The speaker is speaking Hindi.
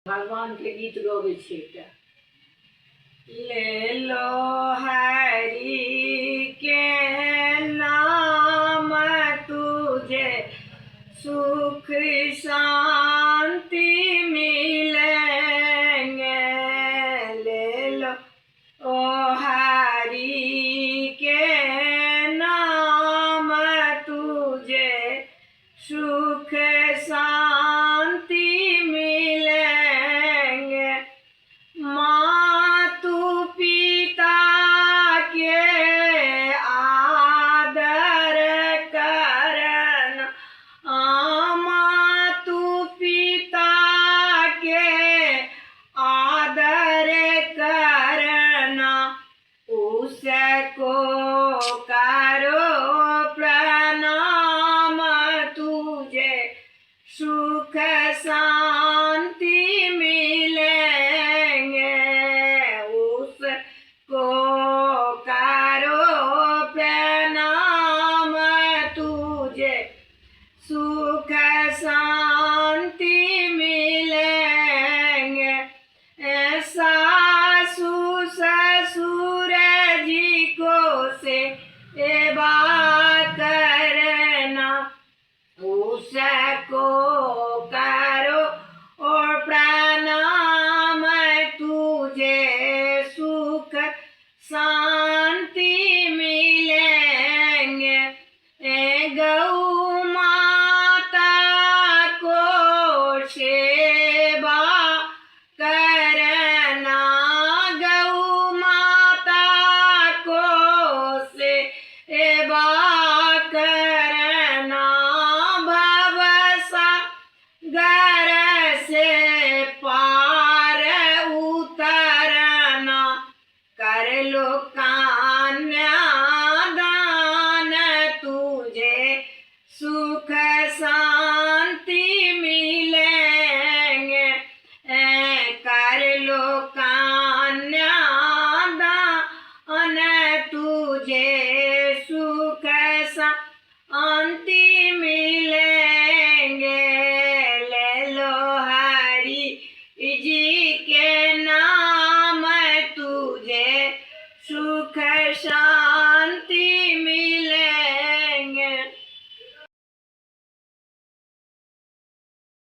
भगवान के गीत गबै छी एकटा। ले लो हरि के नाम तुझे सुख शांति मिलेंगे। ले लो ओ हरि के नाम तुझे सुख शांति मिलेंगे। मातु पिता के आदर करना, मातु पिता के आदर करना, उसको करो प्रणाम तुझे सुख शांति मिलेंगे। उसको करो प्रणाम तुझे सुख शांति मिलेंगे। सासु ससुर जी को सेवा करना, उसको करो और प्रणाम तुझे सुख शांति मिलेंगे। गौ माता को सेवा करना, गौ माता को सेवा करना, घर से पार उतरना, कर लो कन्यादान तुझे सुख